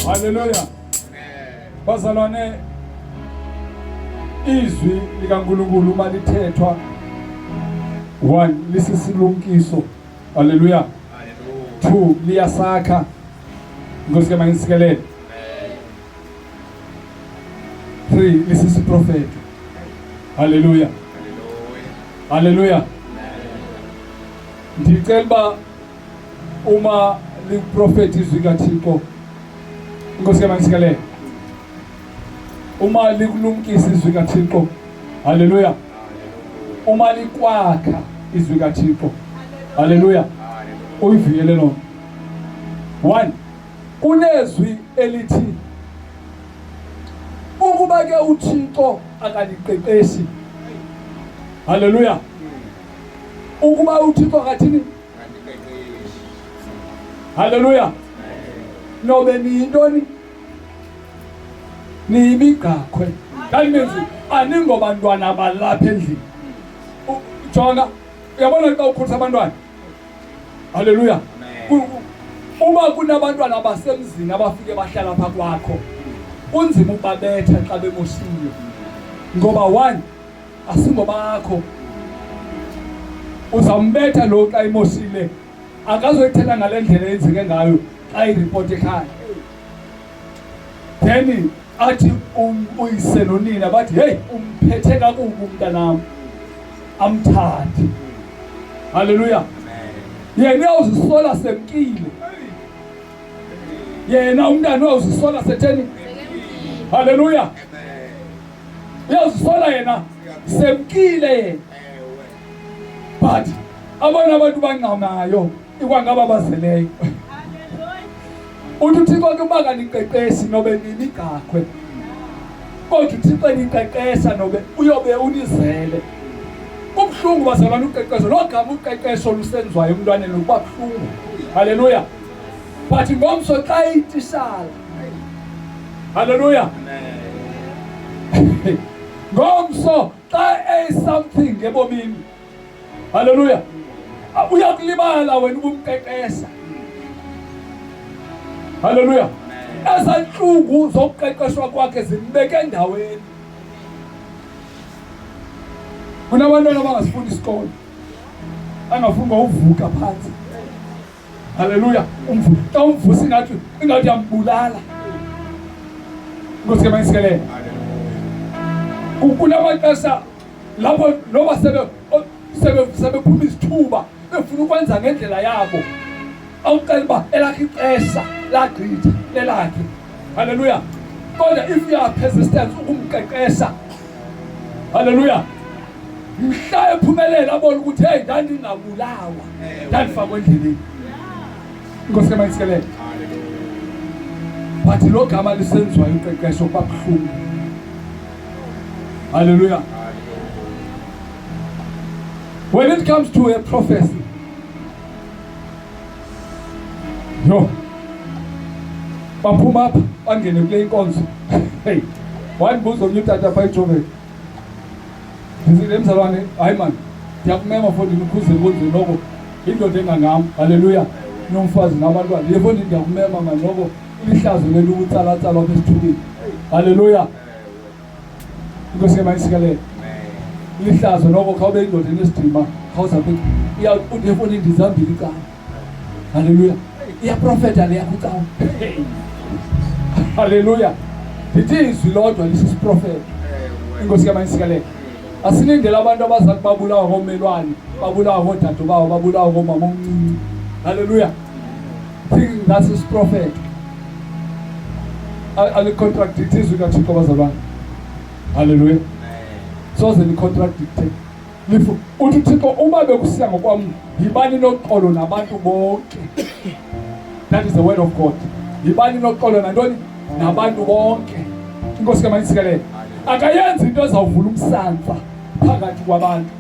Hallelujah. Bazalwane, izwi likaNkulunkulu uma lithethwa, 1 lisisilumkiso. Hallelujah. 2 liyasakha. Ngosike mangisikelele. 3 lisisiprofeti. Hallelujah. Hallelujah. Ndicela ba uma liprofeti izwi kaThixo, Ngosike mangisikelele, uma likulumkisa izwi kaThixo, haleluya, uma likwakha izwi kaThixo, haleluya, uyivuyele lo 1 kunezwi elithi ukuba ke uThixo akaliqeqeshi, haleluya, ukuba uThixo akathini, haleluya, nobe niyintoni, niyimigaqwe. That means aningobantwana balapha endlini. Jonga, uyabona xa ukhulisa abantwana, haleluya, uma kunabantwana abasemzini abafike bahlala pha kwakho, kunzima ukubabetha xa bemoshile, ngoba 1 asingobakho. Uzambetha lo xa emoshile, akazoyithela ngale ndlela enzeke ngayo xa ireport ekhaya. Then athi uyise nonina bathi hey umphethe kakubi umntanami, amthathi. Haleluya. Yena uzisola semkile, yena umntana uzisola setheni. Haleluya. Uzisola yena semkile, but abona abantu bangcamayo ikwangaba bazeleyo. Uthi Thixo ke uma kaniqeqeshi nobe nimigaqwe, kodwa uThixo niqeqesha nobe uyobe unizele. Kubhlungu bazalwana uqeqesho, lo gama uqeqesho lusenziwayo emntwaneni kuba buhlungu. Haleluya. But ngomso xa itishala, haleluya, ngomso xa something ebomini, haleluya, uyakulibala wena ubumqeqesha. Haleluya. Esanhlungu zokuqeqeshwa kwakhe zimbeke endaweni. Kunabantwana abangasifunda isikole, angafunda uvuka phansi. Haleluya. Xa umvusa ingathi yambulala. Ngosike mangisikelele. Kunamaxesha lapho noba sebephuma isithuba befuna ukwenza ngendlela yabo, awuqala uba elakhe ixesha lagqitha lelakhe. Haleluya. Kodwa if you are persistent ukumqeqesha, haleluya, mhla ephumelela abona ukuthi hey ndandingabulawa, ndandifakwe endleleni. Ngosike mangisikelele. But lo gama lisenziwayo uqeqesho kuba buhlungu. Hallelujah. When it comes to a prophecy, baphuma apha bangene kule inkonzo. Hey, wandibuza omnye utata apha eJobe, ndizile emzalwane, hayi man, ndiyakumema for ndikhuze ebunzini noko indoda engangam. Haleluya. Nomfazi nabantwana, yebo ndiyakumema man, noko ilihlazo leli ukutsala-tsala apha esithubeni. Haleluya. Ngosike mangisikelele. Ilihlazo noko khawube indoda enesidima, khawuzabe uyafuna ndizambile icala. Haleluya. Iyaprofeta le yakucawa. Haleluya. Ndithi izwi lodwa lisisiprofeta. Ngosike mangisikelele. Asilindele abantu abaza kubabulawa ngomelwane, babulawa ngodade bawo, babulawa ngomama omncinci. Hallelujah. Thinking that's his prophet. Alicontradicte izwi kaThixo bazalwane. Hallelujah. Soze licontradicte. Lifu uthi uThixo uma bekusiya ngokwami yibani noxolo nabantu bonke. That is the word of God. Yibani noxolo nantoni nabantu bonke. Inkosi kaManisikelele. Akayenzi into ezawuvula umsantsa phakathi kwabantu.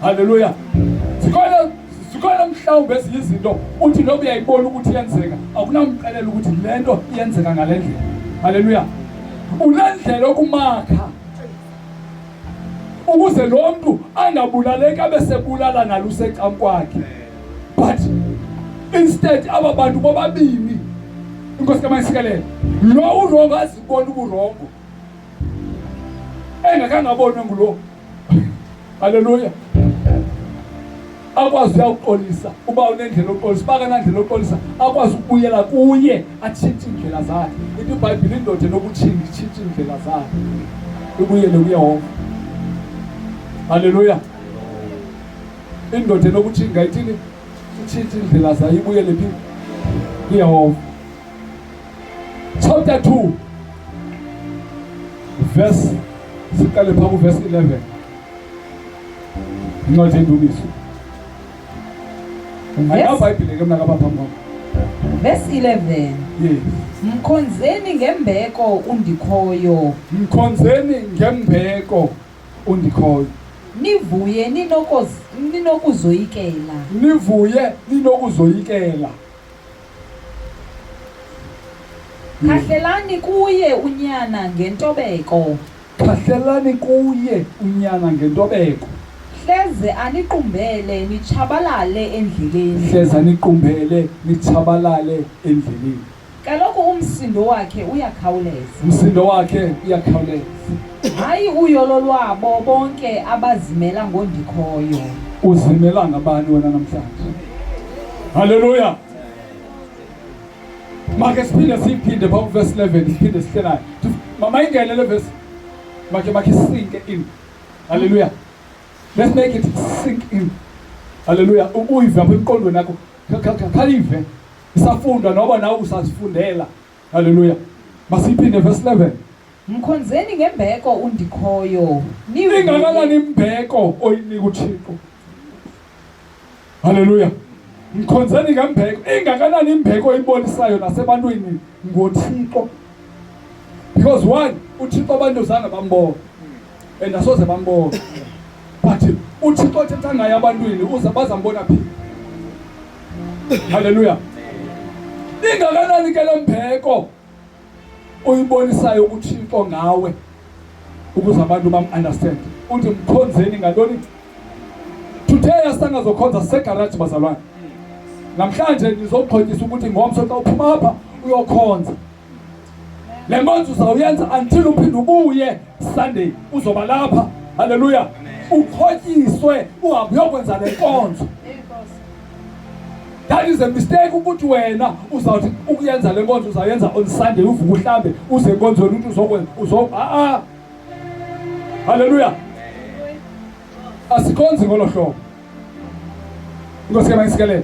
Hallelujah. Sikhona mhlawumbe ezinye izinto uthi noba uyayibona ukuthi iyenzeka akunamqelela ukuthi le nto iyenzeka ngale ndlela. Hallelujah. Unendlela okumakha ukuze lo muntu angabulaleki abesebulala nalusecam kwakhe. But instead aba bantu bobabini inkosi kaManisikelele lo urongo azibona uburongo engakangabonwe ngulo. Hallelujah. Akwazi ukuxolisa uba unendlela yokuxolisa baka nandlela yokuxolisa akwazi ukubuyela kuye atshintshe indlela zakhe. Ithi iBhayibhile indoda enokutshintsha itshintshe indlela zakhe ibuyele kuYehova. Hallelujah. Indoda enokutshintsha ithini itshintshe indlela zakhe ibuyele phi kuYehova. Chapter 2 verse siqale pha ku verse 11. Incwadi yeNdumiso. Verse 11. Yes. Mkhonzeni ngembeko undikhoyo. Mkhonzeni ngembeko undikhoyo. Nivuye ninokuzoyikela. Nivuye ninokuzoyikela. Khahlelani kuye unyana ngentobeko. Khahlelani kuye unyana ngentobeko. Hleze aniqumbele nichabalale endleleni. Hleze aniqumbele nichabalale endleleni. Kaloku umsindo wakhe uyakhawuleza. Umsindo wakhe uyakhawuleza. Hayi uyolo lwabo bonke abazimela ngondikhoyo. Uzimela ngabani wena namhlanje? Hallelujah. Make siphinde pha verse 11 siphinde sihlelayo. Mama ingene le verse. Make sink in. Hallelujah. Let's make it sink in. Hallelujah. Uyive apha emqondweni yakho. Khalive. Isafunda noba nawe usazifundela. Hallelujah. Masiphinde verse 11. Mkhonzeni ngembeko undikhoyo. Ningakanani imbeko oyinika uThixo. Hallelujah. Mkhonzeni ngembeko. Ingakanani imbeko oyibonisayo nasebantwini ngoThixo. Because one, uThixo abantu zange bambona. And asoze bambona. But uThixo thetha ngaye abantwini uze bazambona phi. Hallelujah. Ingakanani ke lembeko oyibonisayo uThixo ngawe ukuze abantu bam-understand. Uthi mkhonzeni ngantoni? Today asangazokhonza segarage bazalwane. Namhlanje nizoxhotyisa ukuthi ngomso xa uphuma apha uyokhonza. Le nkonzo uzawuyenza until uphinde ubuye Sunday uzoba lapha. Hallelujah. Ukhotyiswe uhambe uyokwenza le nkonzo. That is a mistake ukuthi wena uzawuthi ukuyenza le nkonzo uzayenza on Sunday uvuke uhlambe uze enkonzweni ukuthi uzokwenza Hallelujah. Asikhonzi ngolo hlobo. Inkosi kaManisikelele.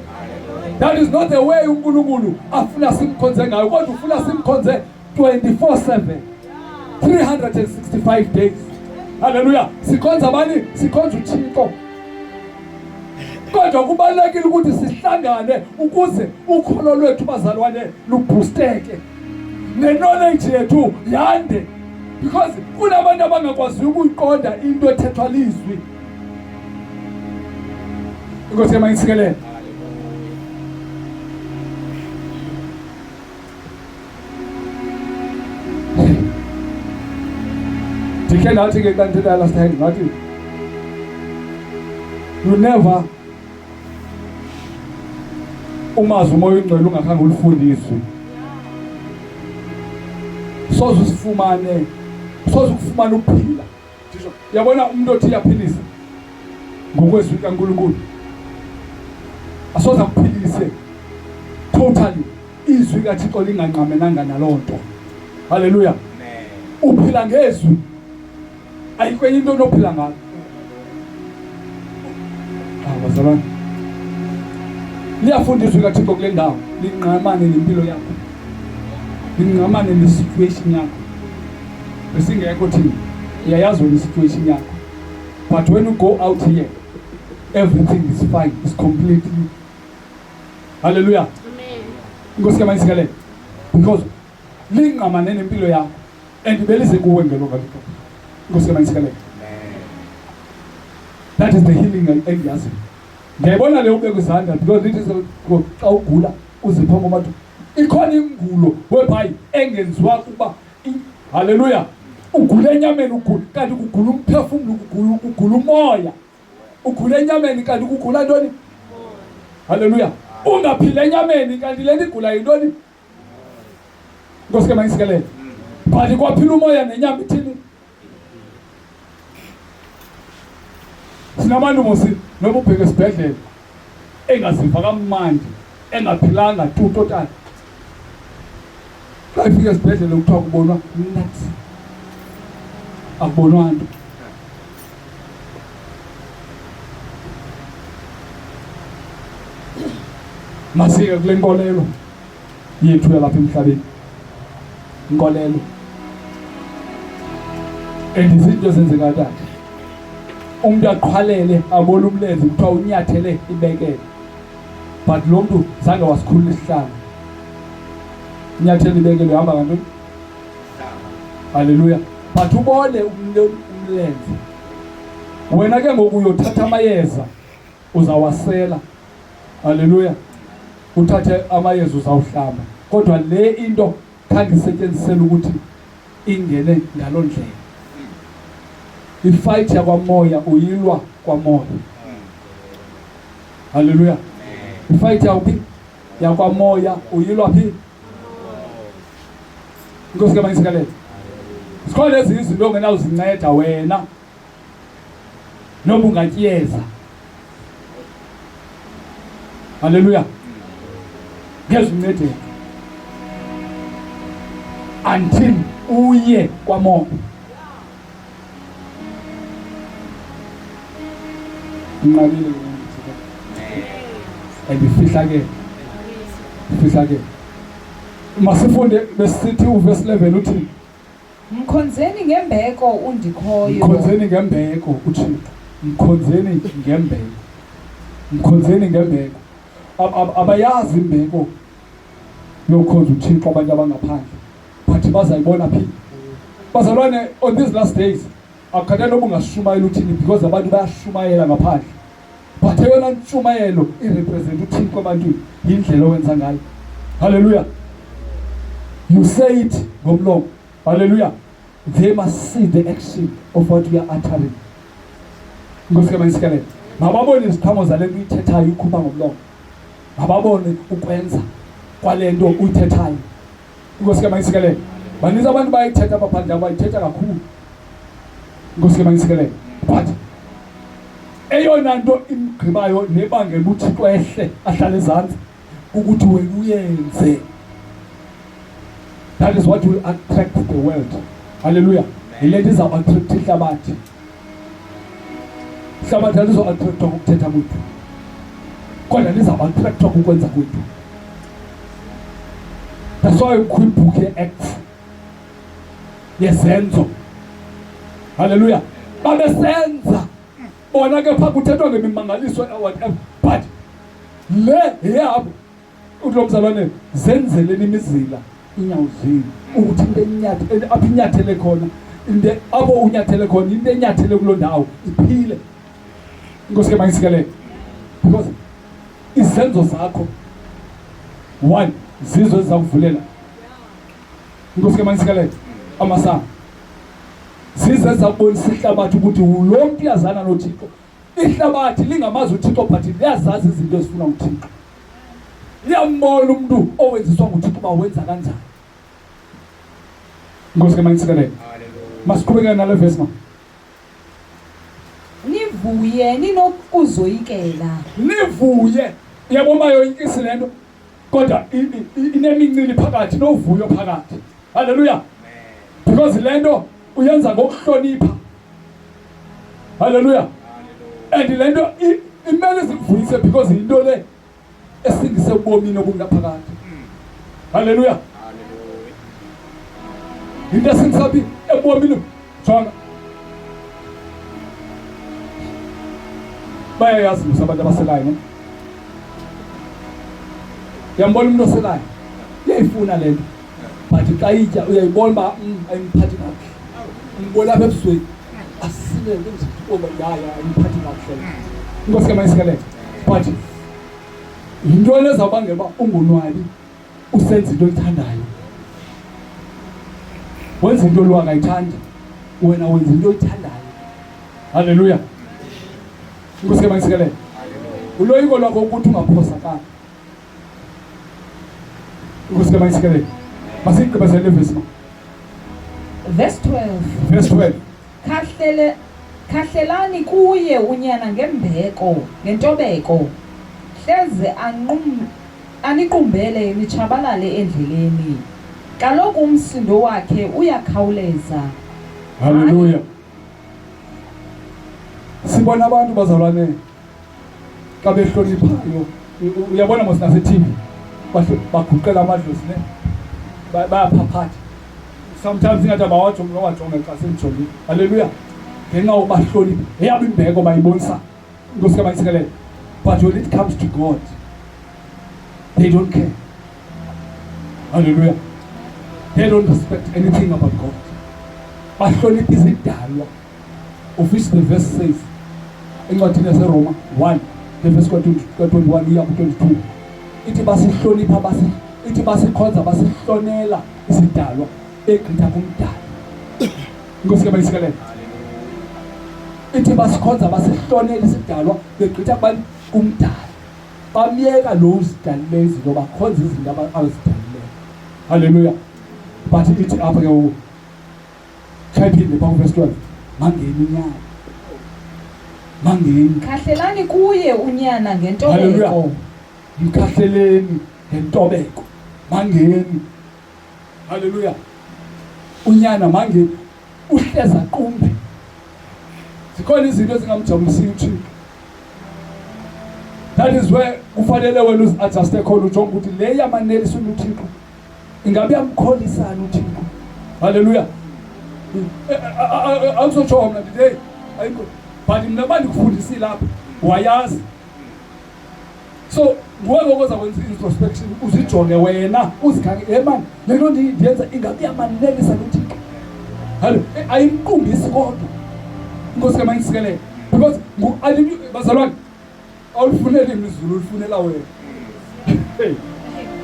That is not the way uNkulunkulu afuna simkhonze ngayo kodwa ufuna simkhonze 24/7 365 days. Hallelujah. Sikhonza bani? Sikhonza uThixo. Kodwa kubalekile ukuthi sihlangane ukuze ukholo lwethu bazalwane luboosteke. Ne-knowledge yethu yande. Because kunabantu abangakwazi ukuyiqonda into ethethwa lizwi. Inkosi kaManisikelele. Ndikhe ndathi ke xa ndithetha last time ngathi you never umazi umoya oyingcwele ungakhange ulifundiswe. Soze usifumane ukuphila. Ndisho uyabona umuntu othi uyaphilisa ngokwezwi kaNkulunkulu. Asoze akuphilise totally izwi kaThixo linganqamenanga naloo nto. Hallelujah. Uphila ngezwi ayikho enye into onophila ngayo. Bazalwane, liyafundiswa kaThixo kule ndawo, lingqamane nempilo yakho, lingqamane ne-situation yakho. Besingekho thina, iyayazi wena i-situation yakho. But when you go out here, everything is fine, it's completely. Hallelujah. Amen. Inkosi kaMayisikele. Because lingqamane nempilo yakho and belise kuwe ngelo ngalokho. Inkosi kaMayisikele. That is the healing engiyaziyo. Ngiyayibona le ubeka izandla because it is xa ugula uzipha ngomathu. Ikhona ingulo webhayi engenziwa kuba haleluya. Ugula enyameni ugula kanti ugula umphefumulo ugula umoya. Ugula enyameni kanti ugula ntoni? Haleluya. Ungaphila enyameni kanti le igula yintoni? Inkosi kaMayisikele. But kwaphila umoya nenyama ithini? Sinabantu mosi noba ubheke esibhedlela engaziva kamandi engaphilanga total. Xa ifika esibhedlela kuthiwa kubonwa nuts, akubonwa nto. Masike kule nkolelo yethu yalapha emhlabeni, inkolelo izinto zenzeka kade. Umuntu aqhwalele abona umlenze kuthiwa unyathele ibekele, but lo muntu zange wasikhulula isihlalo. Unyathele ibekele uhamba ngantoni? Haleluya. But ubone umlenze, wena ke ngoku uyothatha amayeza uzawasela. Haleluya. Uthathe amayeza uzawuhlamba, kodwa le into khange isetyenzisele ukuthi ingene ngaloo ndlela. Ifight yakwamoya uyilwa kwamoya. Haleluya. Ifight yakwamoya uyilwa phi? Inkosi kaMayisikele. Sikhona lezi izinto ongenawuzinceda wena noma ungatyeza. Haleluya. Ngezincedela until uye kwamoya. Inqabile andifihla ke masifunde besithi uverse 11 uthi Mkhonzeni ngembeko undikhoyo. Mkhonzeni ngembeko uThixo. Mkhonzeni ngembeko. Mkhonzeni ngembeko. Abayazi imbeko yokukhonza uThixo abantu abangaphandle. But bazayibona phi? Bazalwane, on these last days akukhatha noba ungashumayela uthini because abantu bayashumayela ngaphandle. But eyona ntshumayelo irepresent uThixo ebantwini yindlela owenza ngayo. Hallelujah. You say it ngomlomo. Hallelujah. They must see the action of what we are uttering. Inkosi kaMayisikele. Mababone iziqhamo zale nto uyithethayo ukhupha ngomlomo. Mababone ukwenza kwale nto uyithethayo. Inkosi kaMayisikele. Baninzi abantu bayithetha abaphandle abayithetha kakhulu. Inkosi kaMayisikele. But eyona nto imgqibayo nebangela uThixo ehle ahlale ezantsi ukuthi wena uyenze. That is what will attract the world. Hallelujah. Ile nto izawuba attract ihlabathi. Ihlabathi alizo attract ukuthetha kwethu, kodwa lizawuba attract ukwenza kwethu. That's why kwibook ye-Acts yezenzo. Hallelujah. Babesenza bona ke phaa kuthethwa ngemimangaliso whatever, but le yabo uthi mzalwane zenzeleni imizila inyawo zenu ukuthi into apha inyathele khona into apho unyathele khona into enyathele kuloo ndawo iphile. Inkosi kaMayisikele. Because izenzo zakho one zizo ezizakuvulela. Inkosi kaMayisikele. Amasango zize zabonisa ihlabathi ukuthi lo mntu uyazana noThixo. Ihlabathi lingamazi uThixo but liyazazi izinto ezifuna uThixo. Liyambona umuntu owenziswa nguThixo uba wenza kanjani. Inkosi kaMayisikele. Masiqhubekele nale verse ma. Nivuye ninokuzoyikela. Nivuye. Yabona yoyinkisi lento kodwa inemincili phakathi novuyo phakathi. Hallelujah. Because lento uyenza ngokuhlonipha Hallelujah. And le nto imele sivuyise because yinto le esingise ubomini obungaphakathi. Hallelujah. Yinto esingise ebomini. Jonga. Bayayazi abantu abaselayo, no? Yambona umuntu oselayo. Uyayifuna le nto. But xa itya uyayibona uba ayimphathi kakuhle. Ngibona apha ebusweni. Asile nje oba yaya ayimphathi kakuhle. Inkosi kaMayisikele. But yinto ezawubangela uba ungonwabi usenza into oyithandayo. Wenza into lo angayithandi, wena wenza into oyithandayo. Hallelujah. Inkosi kaMayisikele. Uloyiko lwakho ukuthi ungaphosakali. Inkosi kaMayisikele. Masigqibezele verse 12. Verse 12. Kahlelani kuye unyana ngentobeko, hleze aniqumbele nitshabalale endleleni. Kaloku umsindo wakhe uyakhawuleza. Hallelujah. Sibona abantu bazalwane xa behloniphayo. Uyabona mos nase-TV baguqela amadlozi ne bayaphaphatha. Sometimes ingathi abawajonge nowajonge xa semjongile. Hallelujah. Ngenxa ubahlonipha eyabo imbeko bayibonisa. Inkosi kaMayisikele. But when it comes to God, they don't care. Hallelujah. They don't respect anything about God. Bahlonipha izidalwa. Of which the verse says, encwadini yaseRoma 1, the verse 21 iya ku-22, ithi basihlonipha ithi basikhonza basihlonela isidalwa egqitha kumdala. Inkosi kaMayisikele. Ithi basikhonza basihlonela isidalwa begqitha kubani kumdala. Bamyeka lo uzidalileyo izinto bakhonza izinto abazidalileyo. Hallelujah. But ithi apha ke ngoku chayiphinde phaa verse 12, mangeni unyana. Mangeni. Kahlelani kuye unyana ngentobeko. Hallelujah. Mkahleleni ngentobeko. Mangeni. Hallelujah. Unyana mangeni uhleza qumbe. Zikhona izinto ezingamjabulisiyo uThixo. That is where kufanele wena uzi-adjuste khona ujonge ukuthi le yamanelisa uThixo ingabe yamkholisana uThixo. Hallelujah. Awusotsho mna ndithi hey ayikho, but mna bandikufundisile lapha wayazi. So nguwe ngokuza kwenza introspection, uzijonge wena uzikhange hey man le nto ndiyenza ingabe yamanelisa uThixo. Hallo ayimqumbisi kodwa. Inkosi kaMayisikele. Because bazalwane awulifuneli imizulu ulifunela wena. Hey.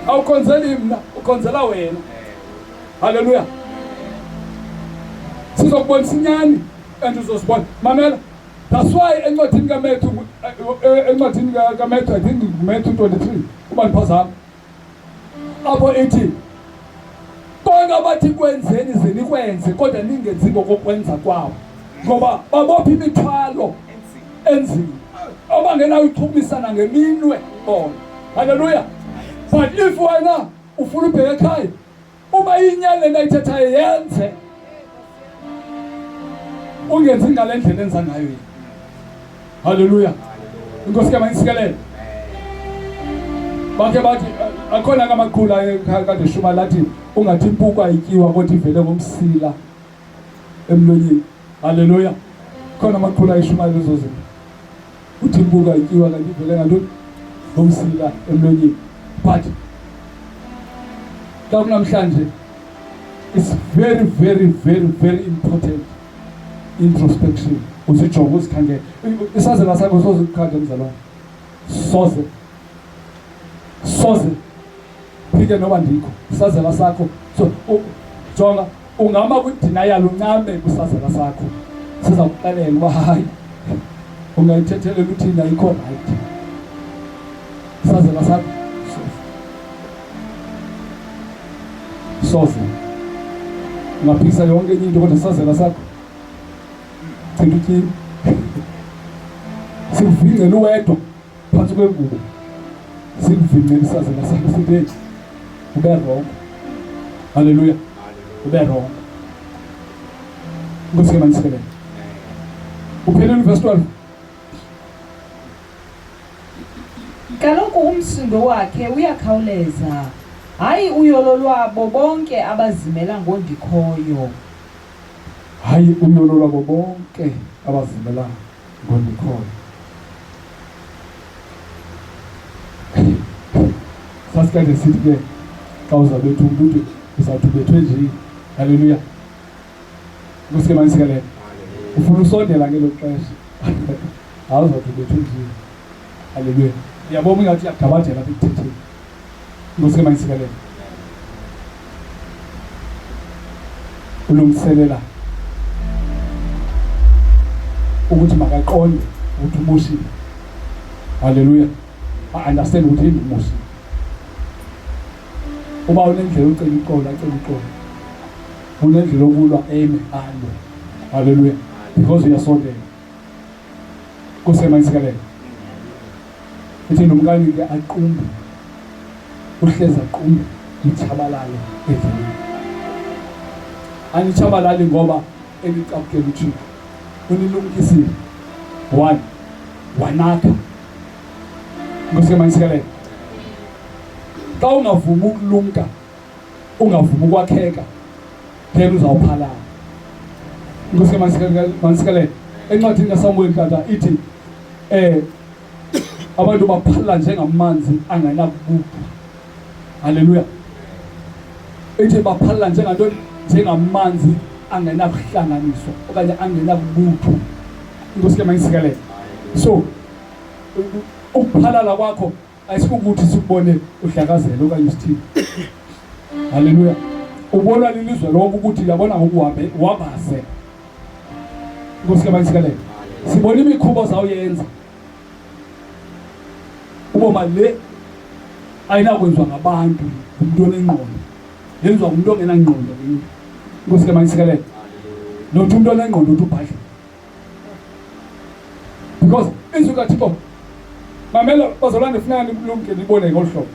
Awukhonzeli mna ukhonzela wena. Hallelujah. Sizokubonisa inyani and uzosibona. Mamela. That's why encwadini kaMatthew I think Matthew 23 kuba ndiphazama. Apho ethi bonke abathi kwenzeni zenikwenze kodwa ningenzi ngokwenza kwawo. Ngoba babopha imithwalo enzima abangenayo ichukumisana ngeminwe bona. Hallelujah. But if wena ufuna ubheka ekhaya uba inyani lena ithethayo yenze, ungenzi ngale ndlela enza ngayo yena. Hallelujah. Inkosi kaMayisikele. Bakhe bathi akhona kamaqhula kade shuma lathi ungathi impuku ayityiwa kodwa ivele ngomsila emlonyeni. Hallelujah. Khona amaqhula ayishuma lezo zinto. Uthi impuku ayityiwa kanti ivele ngantoni ngomsila emlonyeni. But namhlanje it's very very very very important introspection. Uzijonge uzikhangele. Isazela sakho soze ukukhangela mzalwane. Soze phike noba ndikho isazela sakho. So jonga ungama kwi-denial uncame kwisazela sakho. Siza kuxelela uba hayi ungayithethelele uthini ayikho right. Isazela sakho soze ungaphikisa yonke enye into kodwa isazela sakho chintu tyini sikuvingcela uwedwa phantsi kwengubo. Sikuvingcela isazela sakho sithi ube wrong. Hallelujah. Ube wrong. Inkosi kaMayisikele. Uphelele verse 12. Kaloku umsindo wakhe uyakhawuleza, hayi uyolo lwabo bonke abazimela ngondikhoyo. Hayi uyolo lwabo bonke abazimela ngondikhoyo. Sasikade sithi ke xa uzabetha umuntu uzawuthi ubethwe nje. Haleluya. Nkosi ke manisikelele. Ufuna usondela ngelo xesha. Awuzawuthi ubethwe nje. Haleluya. Uyabona ingathi uyagabadela apha ekuthetheni. Nkosi ke manisikelele. Ulungiselela ukuthi makaqonde ukuthi umushile. Haleluya. Understand ukuthi yini umushile. Uba unendlela ucela uxolo, acela uxolo. Unendlela okulwa eme alwe. Haleluya. Because uyasondela. Kusema isikalele. Ithi nomkani ke aqumbe. Uhleza aqumbe, uchabalale endleleni. Anichabalale ngoba elicapukela uThixo. Unilumkisile. 1 wanakha. Kusema isikalele. Xa ungavumi ukulumka, ungavumi ukwakheka, phela uzawuphalala. Nkosi manisikelele. Encwadini kaSamuel tata ithi abantu baphala njengamanzi angenakubuthwa. Haleluya. Ithi baphala njengamanzi angenakuhlanganiswa okanye angenakubuthwa. Nkosi manisikelele. So ukuphalala kwakho ayisikukuthi sikubone uhlakazela okanye isithini. Haleluya. Ubona lilizwe lonke ukuthi yabona ngokuhambe wabase. Nkosi manisikelele. Sibona imikhuba zawuyenza. Uboma le ayinakwenziwa ngabantu, umuntu onengqondo. Yenziwa umuntu ongenangqondo yini. Nkosi manisikelele. Nothi umuntu onengqondo uthi ubhadle. Because izwi kaThixo mamela bazalwane funeka nimlumke nibone ngolhlobo.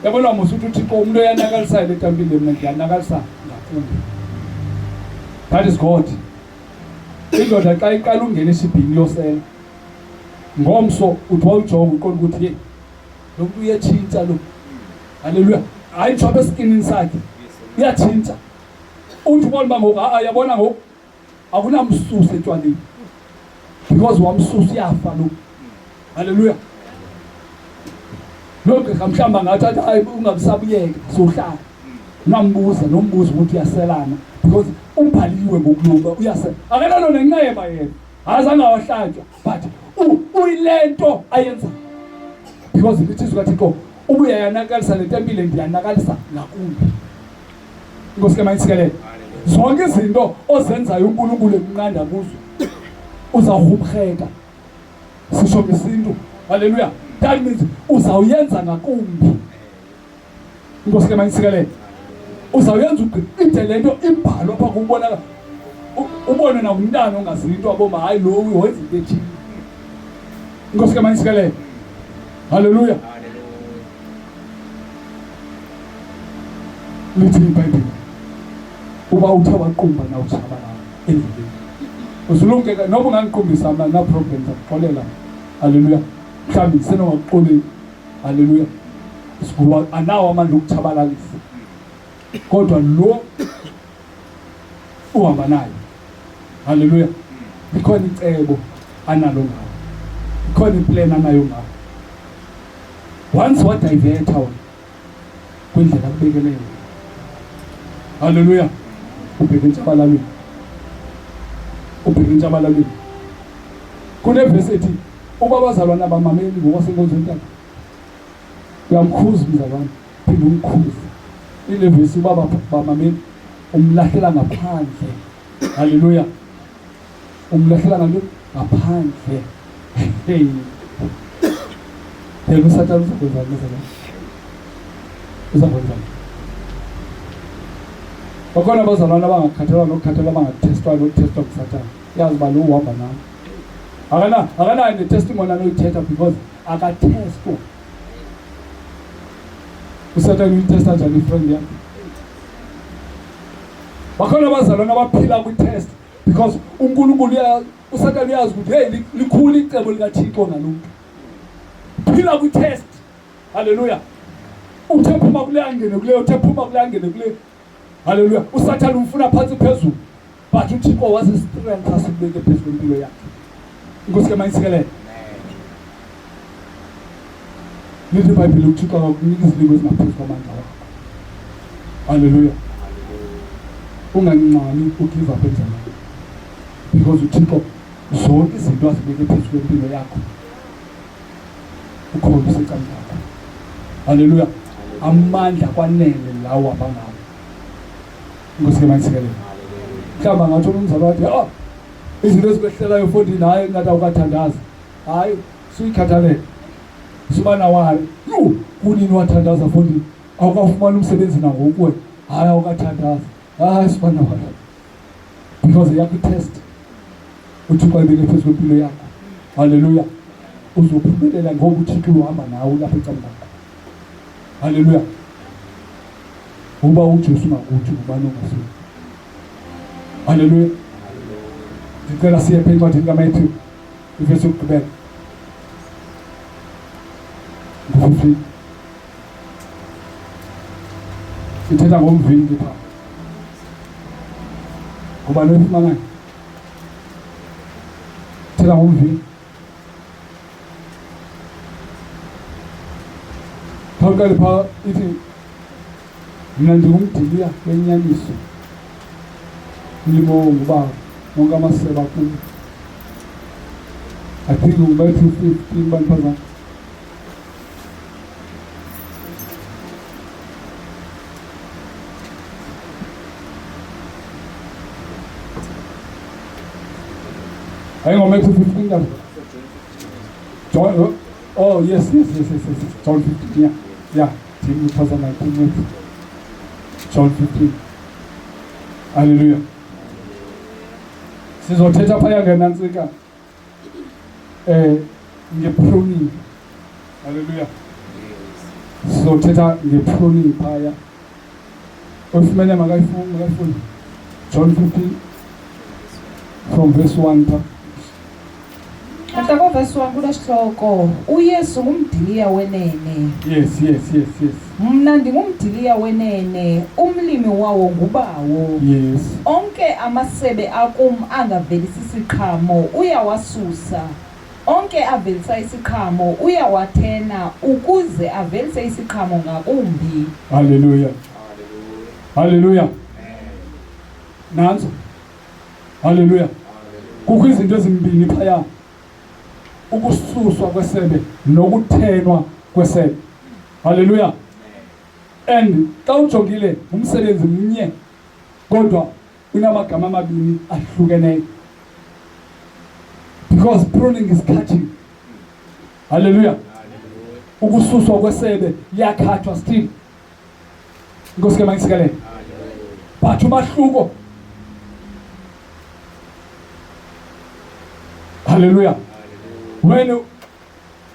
Yabona musuthi uThixo umuntu oyanakalisayo letempileni mina ngiyanakalisa ngafundi. That is God. Indoda xa iqala ungena esibhini yosela. Ngomso uthi wawujonga uqonda ukuthi hey lo muntu uyatshintsha lo. Haleluya. Hayi chobe skinini sakhe. Uyatshintsha. Uthi ubona ngoku yabona ngoku akunamsusa etshwaleni. Because wamsusa yafa lo. Haleluya. Lokho mhlamba ngathi athi hayi ungabisabuyeka sohlala. Nambuza nombuzo ukuthi uyaselana because umbhaliwe ngokulumba uyasela. Akenalo nenxeba yena. Azange awahlatshwa but uyilento ayenza. Because it is what Thixo ubuya yanakalisa letempile ndiyanakalisa ngakumbi. Nkosi manisikelele. Zonke izinto ozenzayo uNkulunkulu emnqanda kuzo uzawuhumkheka. Sisho ngesintu. Haleluya. That means uzawuyenza ngakumbi. Nkosi manisikelele. Uzawuyenza ide lento ibhalwa apha kubonakala. Ubone na umntana ongazinto aboma hayi lo uyenza into ethile. Nkosi manisikelele. Haleluya. Lithi iBhayibheli uba uthe waqumba na uchabalala endleleni. Usulumke noba ungangiqumbisa mina na problem zakuxolela. Haleluya. Mhlawumbe senowaxoleli. Haleluya. Sikuba anawo amandla okuchabalalisa. Kodwa lo uhamba naye. Haleluya. Ikhona icebo analo ngayo. Ikhona iplan anayo ngayo. Once what divert out kwindlela kubekeleyo. Haleluya. Ubheke intshabalalweni. Ubheke intshabalalweni. Kunevesi ethi uba abazalwane abamameli ngokwasenkonzweni tata. Uyamkhuza umzalwane, phinde umkhuze. Ile vesi uba bamameli umlahlela ngaphandle. Haleluya. Umlahlela ngaphandle. Hey. Yena uSathane uzakwenza ngezela. Uzakwenza. Bakhona abazalwane abangakhathalwa nokukhathalwa abangatestwa nokutestwa kuSathane. Yazi ba lo uhamba nawe. Akana ne-testimony anoyithetha because akatestwa. uSathane uyitesta njani ifriend yakhe? Bakhona abazalwane abaphila kwi-test because uNkulunkulu uSathane uyazi ukuthi hey likhulu icebo likaThixo ngaluntu. Phila ku-test. Hallelujah. Uthe phuma kule angene kule, uthe phuma kule angene kule. Hallelujah. uSathane umfuna phansi phezulu. But uThixo wazi-strength asibeke phezu kwempilo yakhe. Inkosi ke mayisikelele. Lithi iBhayibheli uThixo akakunika izilingo ezingaphezu kwamandla wakho. Hallelujah. Ungancami ugive up endleleni. Because uThixo zonke izinto azibeke phezu kwempilo yakho. Ukhona usecaleni lakho. Hallelujah. Amandla kwanele lawo abangawo. Inkosi ke mayisikelele. Mhlawumbe ngathi umzali wathi izinto ezikwehlela efondini hayi ngathi awukathandazi. Hayi suyikhathalele. Sibana wari. Kunini wathandaza fondini? Awukafumana umsebenzi nangoku wena. Hayi awukathandazi. Hayi sibana wari. Because yakutest. uThixo ayibeke phezu kwempilo yakho. Hallelujah. Uzophumelela ngoba uThixo uhamba nawe lapha eceleni lakho. Hallelujah. Uba uJesu ngakuthi ubani ongasuki. Hallelujah. Ngicela siye phezu kwathi kaMatthew ivesi yokugqibela. Ngo-15. Ithetha ngomvini pha. Ngoba nofumanayo. Ithetha ngomvini. Phakathi pha ithi mina ndingumdiliya wenyaniso. Ngibonga ubaba wonke amasebe akho. I think uMatthew 15 baniphazana. Hang on, Matthew 15 guys. John, oh yes. John 15, yeah. 2019. John 15. Hallelujah. Sizothetha phaya ngenantsika ngepruning. Hallelujah. Sizothetha ngepruning phaya. Ufumene makayifuni. John 15 from verse 1 pha. Mhlaka verse 1 kulesihloko uYesu ngumdiliya wenene. Yes. Mna ndingumdiliya wenene, umlimi wawo ngubawo. Yes. Onke amasebe akum angavelisi isiqhamo uyawasusa. Onke avelisa isiqhamo uyawathena ukuze avelise isiqhamo ngakumbi. Hallelujah. Nanzo. Hallelujah. Kukho izinto ezimbini phaya. Ukususwa kwesebe nokuthenwa kwesebe. Hallelujah. And xa ujongile umsebenzi mnye kodwa unamagama amabini ahlukeneyo. Because pruning is cutting. Hallelujah. Ukususwa kwesebe liyakhathwa still. Inkosi ke mayisikelele. But umahluko. Hallelujah. When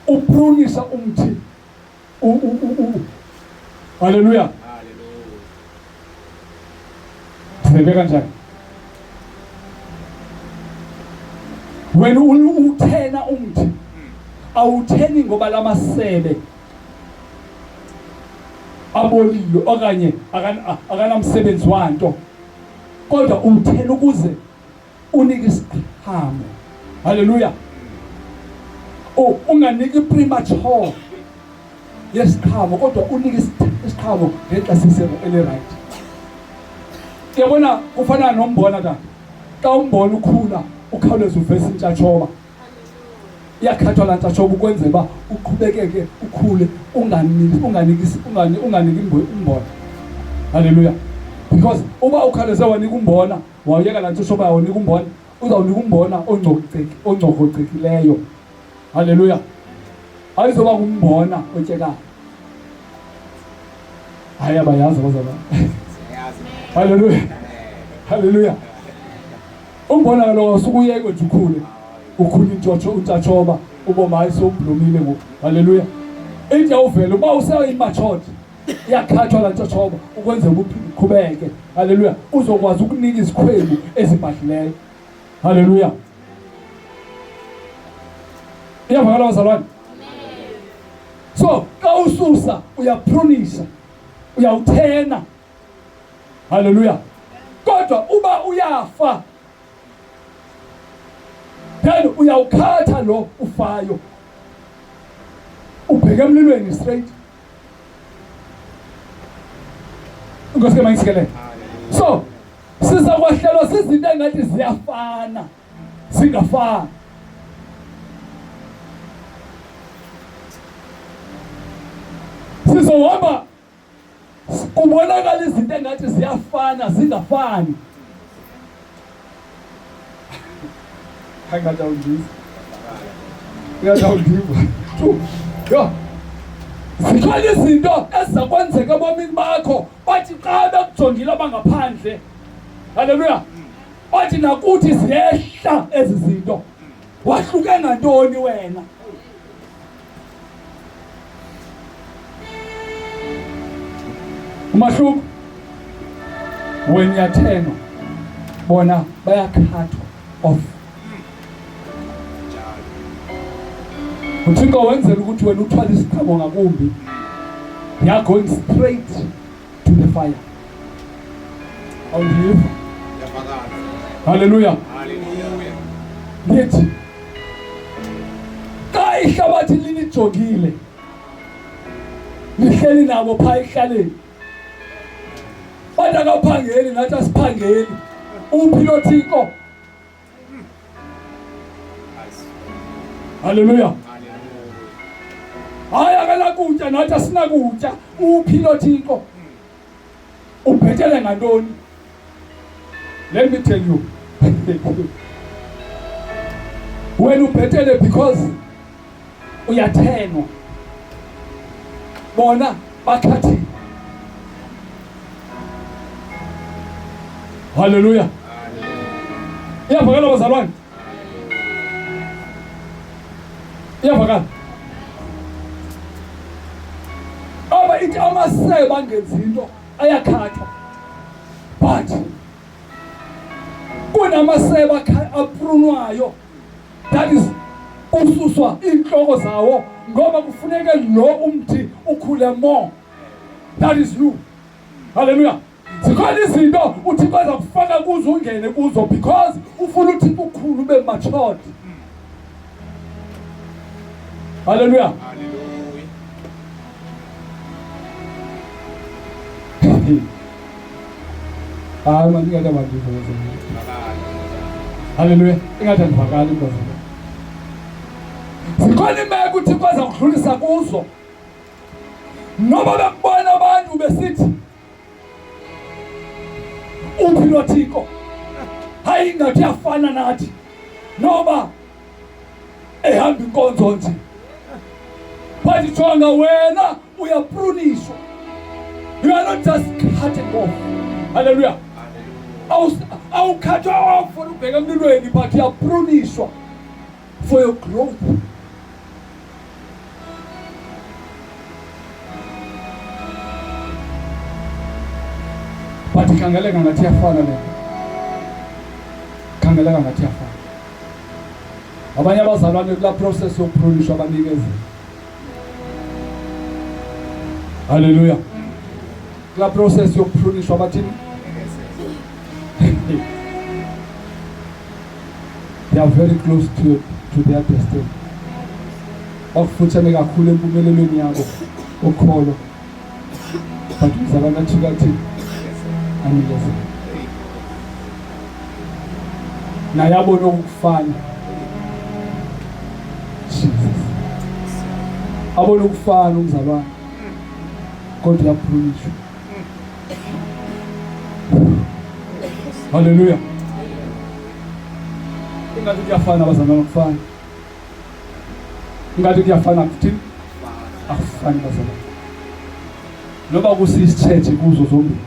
uprunisa umthi hallelujah. Sebe kanjani? When uthena umthi awutheni ngoba lamasebe abolile okanye akanamsebenzi wanto, kodwa uthena ukuze unike isiqhamo. Hallelujah. Unganiki premature yesiqhamo kodwa unike isiqhamo ngexesha eli-right. Uyabona kufana nombona tata. Xa umbona ukhula ukhawuleza uvese intshatshoba. Iyakhathwa laa ntshatshoba ukwenzela uba uqhubekeke ukhule unganiki umbona. Hallelujah. Because uba ukhawuleze wanika umbona wawuyeka laa ntshatshoba wanika umbona uzawunika umbona oncokocekileyo. Hallelujah. Ayizoba ngumbona otyekayo. Hayi abayazi abazalwane. Hallelujah. Umbona kaloku usukuyeke nje ukhule intshatshoba uboma hayi sowublomile ngoku. Hallelujah. Ithi awuvele uba useyimatured iyakhathwa laa ntshatshoba ukwenzela uphinde uqhubeke. Hallelujah. Uzokwazi ukunika izikhwebu ezibhadlileyo. Haleluya. Iyavakala bazalwane. So ka ususa uyaprunisha, uyawuthena. Haleluya. Kodwa uba uyafa, then uyawukhatha lo ufayo, ubheke emlilweni straight. Ngosike mangisikele. So sizakwahlelwa sizinto engathi ziyafana, zingafani. Sizohamba kubonakala izinto engathi ziyafana zingafani. Angadawundiza. Uyadawundiva. Yo. Zikhona izinto ezizakwenzeka ebomini bakho bathi xa bekujongile abangaphandle. Haleluya. Bathi nakuthi ziyehla ezi zinto. Wahluke ngantoni wena? Umahluko when yathenwa bona bayakhathwa off. Uthixo wenzela ukuthi wena uthwala isiqhamo ngakumbi. They are going straight to the fire. Hallelujah. Hallelujah. Hallelujah. Lithi ka ihlabathi linijongile lihleli nabo pha ehlaleni. Bathi akaphangeli nathi asiphangeli. Uphi lo Thixo? Hallelujah. Hayi akanakutya nathi asinakutya. Uphi lo Thixo? Ubhethele ngantoni? Let me tell you. When ubhethele because uyathenwa. Bona bakhathi. Hallelujah. Iyavakala bazalwane. Iyavakala. Aba ithi amasebe angenzi into ayakhathwa. But kunamasebe aprunwayo, that is ususwa inhloko zawo ngoba kufuneka lo umthi ukhule more. That is you. Hallelujah. Zikhona izinto uthi kwaza kufaka kuzo ungene kuzo because ufuna uthi ukhulu ube matured. Hallelujah. Hayi manje ngeke bandiveze. Hallelujah. Ingathi andivakali inkosi. Zikhona imeko uthi kwaza kudlulisa kuzo. Noma bekubona abantu besithi uphi lo Thixo? Hayi ngathi yafana nathi. Noma ehamba inkonzo nje. Bathi jonga wena uyaprunishwa. You are not just cutting off. Hallelujah. Awukhathwa off for ubheka emlilweni but uyaprunishwa for your growth. But khangeleka ngathi yafana le. Khangeleka ngathi yafana. Abanye abazalwane kula process yokuprunishwa abanikeze. Hallelujah. Kula process yokuprunishwa bathini? They are very close to their destiny. Bakufutshane kakhulu empumelelweni yabo okholo. But uzalwane athika thini? Anikeze. Naye abone ukufana. Jesus. Abone ukufana umzalwane. Kodwa uyaprunishwa. Hallelujah. Ingathi kuyafana bazalwane ukufana. Ingathi kuyafana kuthini? Akufani bazalwane. Noba kusisitsheje kuzo zombili.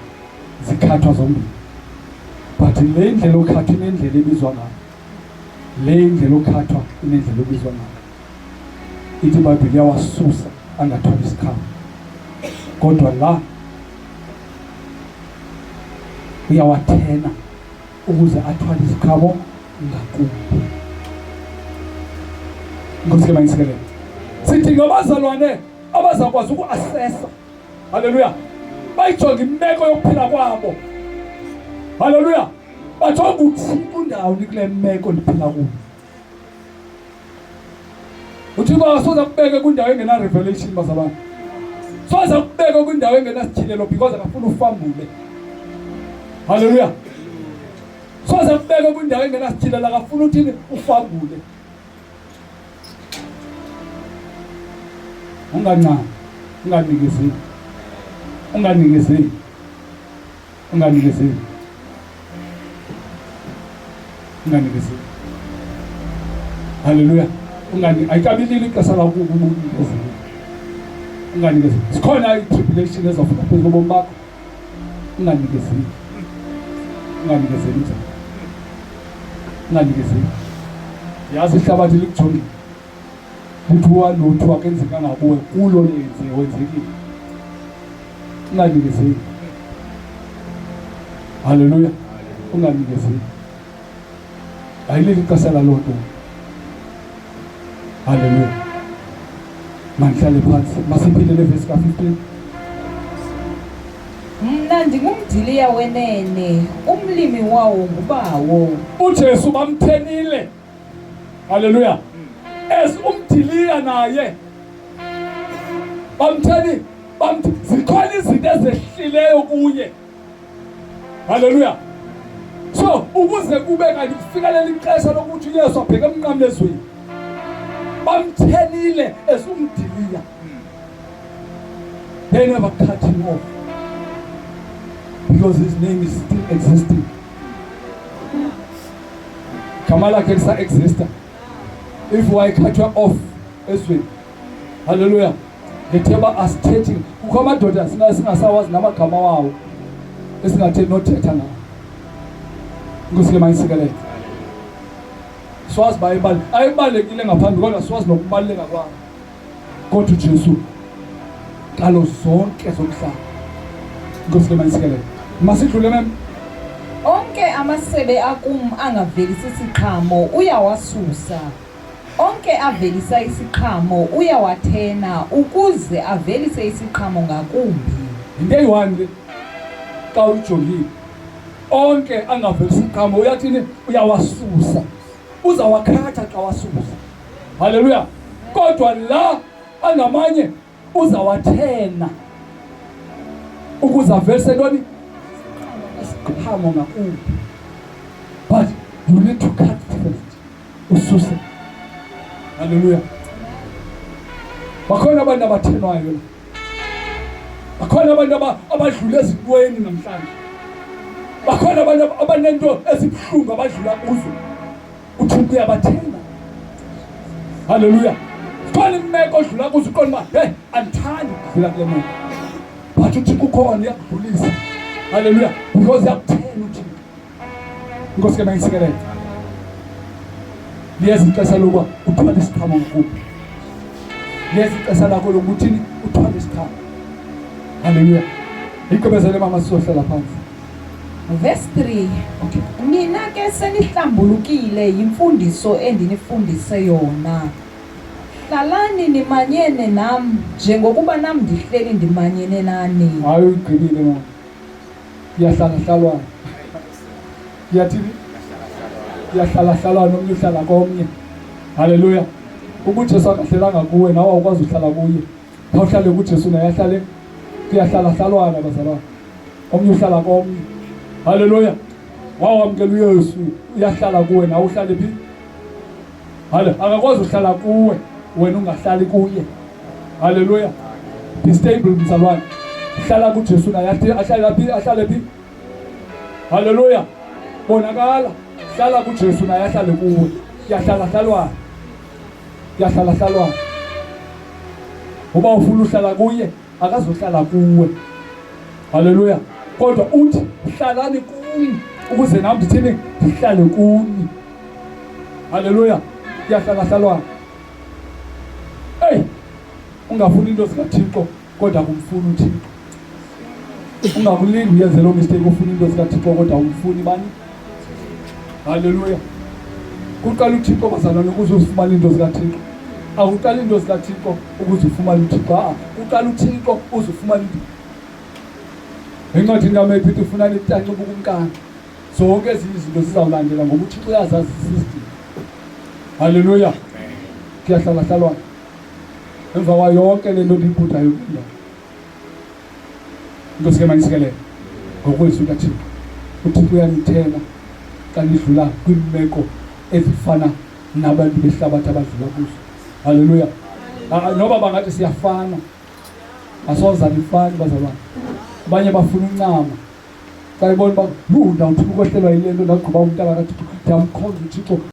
Zikhathwa zombili. But le ndlela okhathwa inendlela ebizwa ngayo. Le ndlela okhathwa inendlela ebizwa ngayo. Ithi iBhayibheli yawasusa angathwali isikhamo. Kodwa la uyawathena ukuze athwale isikhamo ngakubo. Inkosi ke mayisikelele. Sidinga abazalwane abazakwazi uku-assessa. Haleluya. Bayijonge imeko yokuphila kwabo. Haleluya. Bajonge ukuthi kundawo kule meko ndiphila kuyo. Uthixo akasoze kubeke kwindawo engena revelation bazalwane. Soze kubeke kwindawo engena sithilelo because akafuna ufambule. Haleluya. Soze kubeke kwindawo engena sithilelo akafuna uthini ufambule. Ungancane, unganikezeli. Unganikezeli. Unganikezeli. Unganikezeli. Haleluya. Ayikabilili ixesha lakho ukunikezela. Unganikezeli. Sikhona i-tribulation ezofika phezu kobomi bakho. Unganikezeli. Unganikezeli njani. Unganikezeli. Yazi ihlabathi likujongile. Kuthiwa nothiwa kenzeka ngakuwe kulo wenzekile. Unganikezeli. Haleluya. Unganikezeli. Ayileli ixesha lalo nto. Haleluya. Manhlale phansi. Masiphile verse ka-15. Mna ndingumdiliya wenene, umlimi wawo ngubawo. uJesu bamthenile. Haleluya. Umdiliya naye bamtheni, zikhona izinto ezehlileyo kuye. Haleluya. So ukuze kube kanti kufikelela ixesha lokuthi uYesu abheke emnqamlezweni, bamthenile umdiliya. They never cut him off because his name is still existing. Gama lakhe lisa-exista. If I cut you off esweni. Haleluya. The table are stating. Kukho amadoda singasawazi namagama wawo esingathe nothetha ngawo. Inkosi ke mayisikelele. Swazi ayibalekile ngaphambi kodwa swazi nokubaleka kwayo. Kodwa uJesu kalo zonke zomhlaba. Inkosi ke mayisikelele. Masidlule mem. Onke amasebe akum angavelisa isiqhamo uyawasusa. Onke avelisa isiqhamo uyawathena ukuze avelise isiqhamo ngakumbi. Into eyi-1 le xa uyijongile. Onke angavelisa isiqhamo uyathini uyawasusa. Uzawakhatha xa wasusa. Haleluya. Kodwa la angamanye uzawathena ukuze avelise ntoni isiqhamo ngakumbi. But you need to cut first. Ususe. Haleluya. Bakhona abantu abathenwayo. Bakhona abantu abadlula ezintweni namhlanje. Bakhona abantu abanento ezibuhlungu abadlula kuzo. Uthixo uyabathena. Haleluya. Khona imeko odlula kuzo uqonda uba hey andithandi ukudlula kule meko. But uthixo ukhona uyakudlulisa. Haleluya. Because uyakuthena uthixo. Inkosi ke mayisikelele. Liyazi ixesha lokuba uthwale isiqhamo ngakubi. Liyazi ixesha lakho lokuthini uthwale isiqhamo. Haleluya. Igqibezele mama sizohlala phansi. Verse 3. Okay. Nina ke senihlambulukile yimfundiso endinifundise yona. Hlalani nimanyene nam njengokuba nam ndihleli ndimanyene nani. Hayi ugqibile mama. Iyahlala-hlalwana. Iyathini? Iyahlala-hlalwana omnye uhlala komnye. Haleluya. UJesu akahlelanga kuwe nawe awukwazi uhlala kuye. Khawuhlale kuJesu naye ahlale. Kuyahlala-hlalwana bazalwane. Omnye uhlala komnye. Haleluya. Wawamkela uYesu uyahlala kuwe nawe uhlale phi? Akakwazi uhlala kuwe wena ungahlali kuye. Haleluya. Be stable mzalwane. Hlala kuJesu naye ahlale phi? Ahlale phi? Haleluya. Bonakala. Hlala kuJesu naye ahlale kuwe. Iyahlala-hlalwana. Iyahlala-hlalwana. Uba ufuna uhlala kuye akazohlala kuwe. Haleluya. Kodwa uthi hlalani kuni ukuze nami ndithini ndihlale kuni. Haleluya. Iyahlala-hlalwana. Hey, ungafuni into zikaThixo kodwa kumfuni uThixo. Ungakulingi uyenze loo mistake ufuna into zikaThixo kodwa umfuni bani. Haleluya. kuqala uThixo bazalwane ukuze uzifumane into zikaThixo. Awuqala into zikaThixo ukuze ufumane uThixo. Uqala uThixo uze ufumane into. Encwadini kaMeyi ithi ufunani itanci ubukumkani. Zonke ezinye izinto zizawulandela ngoba uThixo uyazazi isistem. Haleluya. Kuyahlala hlalwana. Emva kwayo yonke le nto ndiyibhudayo kundawo. Inkosi ke manisikelele. Ngokwethu kaThixo. uThixo uyanithena xa nidlula kwimeko ezifana nabantu behlabathi abadlula kuzo. Haleluya. Noba bangathi siyafana, asoze nifane bazalwane. Abanye bafuna uncama. Xa ibona uba ndawuthi ukwehlelwa yile nto ndagqiba umntana kaThixo, ndiyamkhonza uThixo